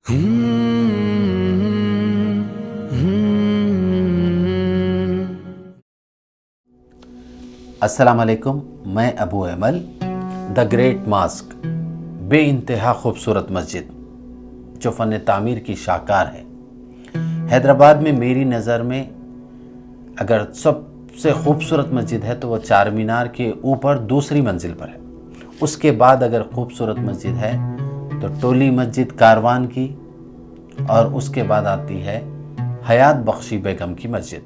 अस्सलाम वालेकुम, मैं अबू अमल। द ग्रेट मास्क, बेइंतहा खूबसूरत मस्जिद जो फ़न तामीर की शाहकार है। हैदराबाद में मेरी नज़र में अगर सबसे खूबसूरत मस्जिद है तो वो चार मीनार के ऊपर दूसरी मंजिल पर है। उसके बाद अगर खूबसूरत मस्जिद है तो टोली मस्जिद कारवान की, और उसके बाद आती है हयात बख्शी बेगम की मस्जिद।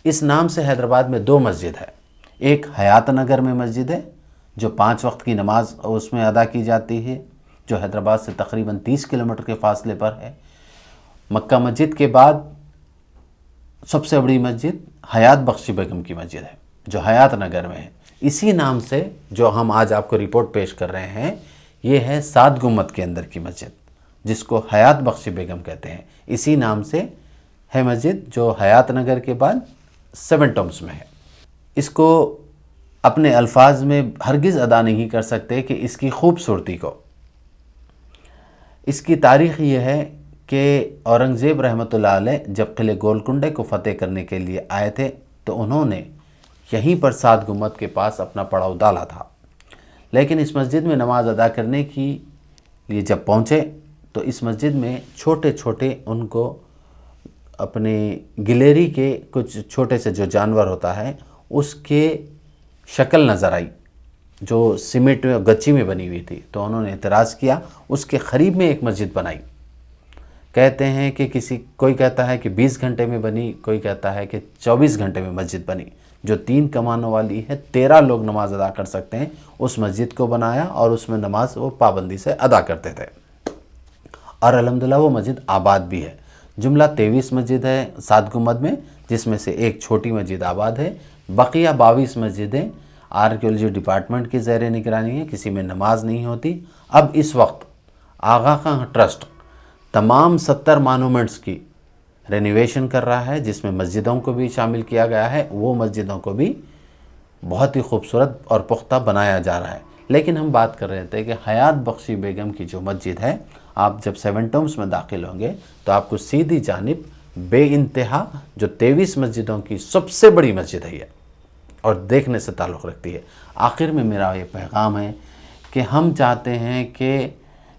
इस नाम से हैदराबाद में दो मस्जिद है। एक हयात नगर में मस्जिद है जो 5 वक्त की नमाज उसमें अदा की जाती है, जो हैदराबाद से तकरीबन 30 किलोमीटर के फासले पर है। मक्का मस्जिद के बाद सबसे बड़ी मस्जिद हयात बख्शी बेगम की मस्जिद है जो हयात नगर में है। इसी नाम से जो हम आज आपको रिपोर्ट पेश कर रहे हैं, ये है 7 गुम्मत के अंदर की मस्जिद जिसको हयात बख्शी बेगम कहते हैं। इसी नाम से है मस्जिद जो हयात नगर के बाद 7 टम्स में है। इसको अपने अल्फाज में हरगिज़ अदा नहीं कर सकते कि इसकी खूबसूरती को। इसकी तारीख़ ये है कि औरंगज़ेब रहमतुल्लाह अलैह जब किले गोलकुंडे को फ़तेह करने के लिए आए थे तो उन्होंने यहीं पर 7 गुम्मत के पास अपना पड़ाव डाला था। लेकिन इस मस्जिद में नमाज अदा करने के लिए जब पहुँचे तो इस मस्जिद में छोटे छोटे उनको अपने गिलेरी के कुछ छोटे से जो जानवर होता है उसके शक्ल नज़र आई जो सीमेंट में गच्ची में बनी हुई थी। तो उन्होंने एतराज़ किया, उसके क़रीब में एक मस्जिद बनाई। कहते हैं कि कोई कहता है कि 20 घंटे में बनी, कोई कहता है कि 24 घंटे में मस्जिद बनी, जो 3 कमानों वाली है। 13 लोग नमाज अदा कर सकते हैं। उस मस्जिद को बनाया और उसमें नमाज वो पाबंदी से अदा करते थे, और अल्हम्दुलिल्लाह वो मस्जिद आबाद भी है। जुमला 23 मस्जिद है 7 गुम्मत में, जिसमें से एक छोटी मस्जिद आबाद है। बकिया 22 मस्जिदें आर्कियोलॉजी डिपार्टमेंट की ज़ेर निगरानी है, किसी में नमाज नहीं होती। अब इस वक्त आगा खां ट्रस्ट तमाम 70 मानूमेंट्स की रेनोवेशन कर रहा है, जिसमें मस्जिदों को भी शामिल किया गया है। वो मस्जिदों को भी बहुत ही खूबसूरत और पुख्ता बनाया जा रहा है। लेकिन हम बात कर रहे थे कि हयात बख्शी बेगम की जो मस्जिद है, आप जब 7 टम्स में दाखिल होंगे तो आपको सीधी जानिब बेइंतहा जो 23 मस्जिदों की सबसे बड़ी मस्जिद है ये, और देखने से ताल्लुक़ रखती है। आखिर में मेरा ये पैगाम है कि हम चाहते हैं कि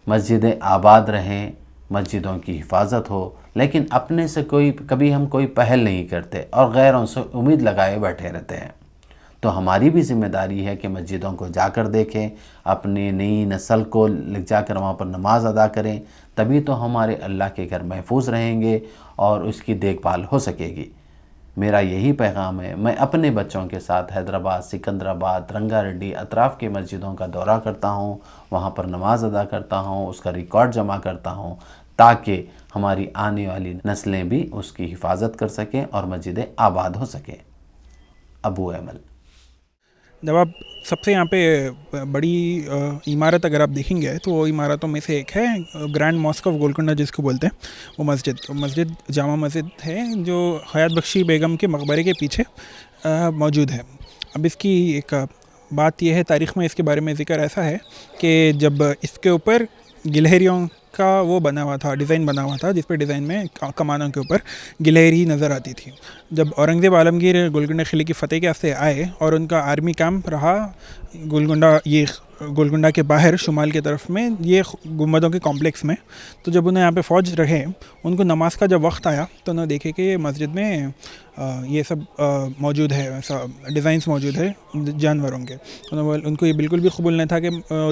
मस्जिदें आबाद रहें, मस्जिदों की हिफाजत हो, लेकिन अपने से कभी हम कोई पहल नहीं करते और गैरों से उम्मीद लगाए बैठे रहते हैं। तो हमारी भी ज़िम्मेदारी है कि मस्जिदों को जाकर देखें, अपनी नई नस्ल को ले जाकर वहाँ पर नमाज अदा करें, तभी तो हमारे अल्लाह के घर महफूज रहेंगे और उसकी देखभाल हो सकेगी। मेरा यही पैगाम है। मैं अपने बच्चों के साथ हैदराबाद, सिकंदराबाद, रंगारेड्डी अतराफ़ के मस्जिदों का दौरा करता हूँ, वहाँ पर नमाज अदा करता हूँ, उसका रिकॉर्ड जमा करता हूँ, ताकि हमारी आने वाली नस्लें भी उसकी हिफाजत कर सकें और मस्जिदें आबाद हो सकें। अबू अमल। जब आप सबसे यहाँ पे बड़ी इमारत अगर आप देखेंगे तो वो इमारतों में से एक है ग्रैंड मॉस्क ऑफ गोलकुंडा जिसको बोलते हैं, वो मस्जिद। तो मस्जिद जामा मस्जिद है जो हयात बख्शी बेगम के मकबरे के पीछे मौजूद है। अब इसकी एक बात यह है, तारीख़ में इसके बारे में ज़िक्र ऐसा है कि जब इसके ऊपर गिलहरियों का वो बना हुआ था, डिज़ाइन बना हुआ था, जिस पर डिज़ाइन में कमानों के ऊपर गिलहरी नज़र आती थी। जब औरंगज़ेब आलमगीर गोलकुंडा किले की फ़तेह के वास्ते आए और उनका आर्मी कैंप रहा गोलकुंडा, ये गोलकुंडा के बाहर शुमाल की तरफ में ये गुंबदों के कॉम्प्लेक्स में। तो जब उन्हें यहाँ पे फ़ौज रहे, उनको नमाज का जब वक्त आया तो उन्होंने देखे कि मस्जिद में ये सब मौजूद है, ऐसा डिज़ाइंस मौजूद है जानवरों के। उनको ये बिल्कुल भी कबूल नहीं था कि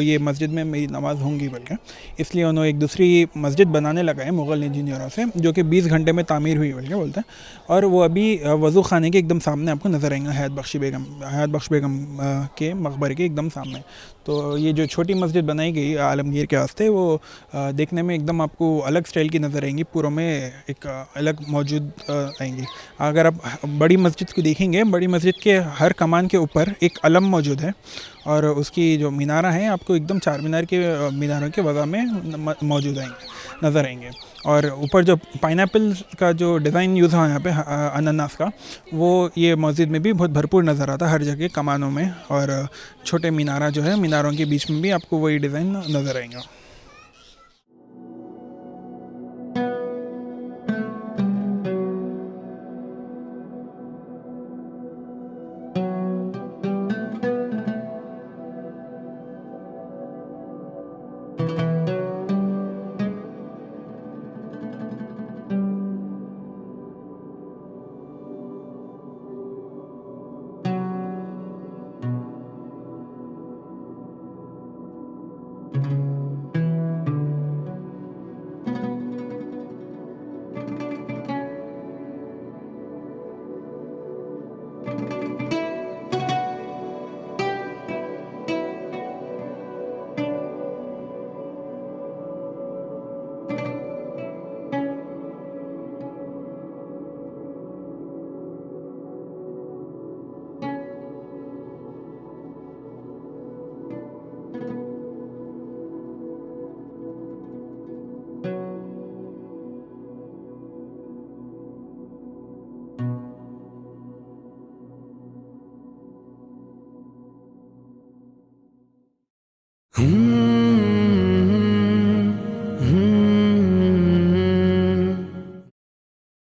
ये मस्जिद में मेरी नमाज़ होंगी, बल्कि इसलिए उन्होंने एक दूसरी मस्जिद बनाने लगाए मुग़ल इंजीनियरों से, जो कि 20 घंटे में तामीर हुई बल्कि बोलते हैं। और वो अभी वज़ू ख़ाने के एकदम सामने आपको नज़र आएंगे, हयात बख्श बेगम के मकबरे के एकदम सामने। तो ये जो छोटी मस्जिद बनाई गई आलमगीर के वास्ते, वो देखने में एकदम आपको अलग स्टाइल की नज़र आएंगी, पूरों में एक अलग मौजूद आएंगी। अगर आप बड़ी मस्जिद को देखेंगे, बड़ी मस्जिद के हर कमान के ऊपर एक अलम मौजूद है, और उसकी जो मीनारा है आपको एकदम चार मीनार के मीनारों के वज़ा में मौजूद आएंगे, नज़र आएंगे। और ऊपर जो पाइनएप्पल का जो डिज़ाइन यूज़ हुआ यहाँ पे अनानास का, वो ये मस्जिद में भी बहुत भरपूर नज़र आता है हर जगह कमानों में। और छोटे मीनारा जो है, मीनारों के बीच में भी आपको वही डिज़ाइन नज़र आएंगे।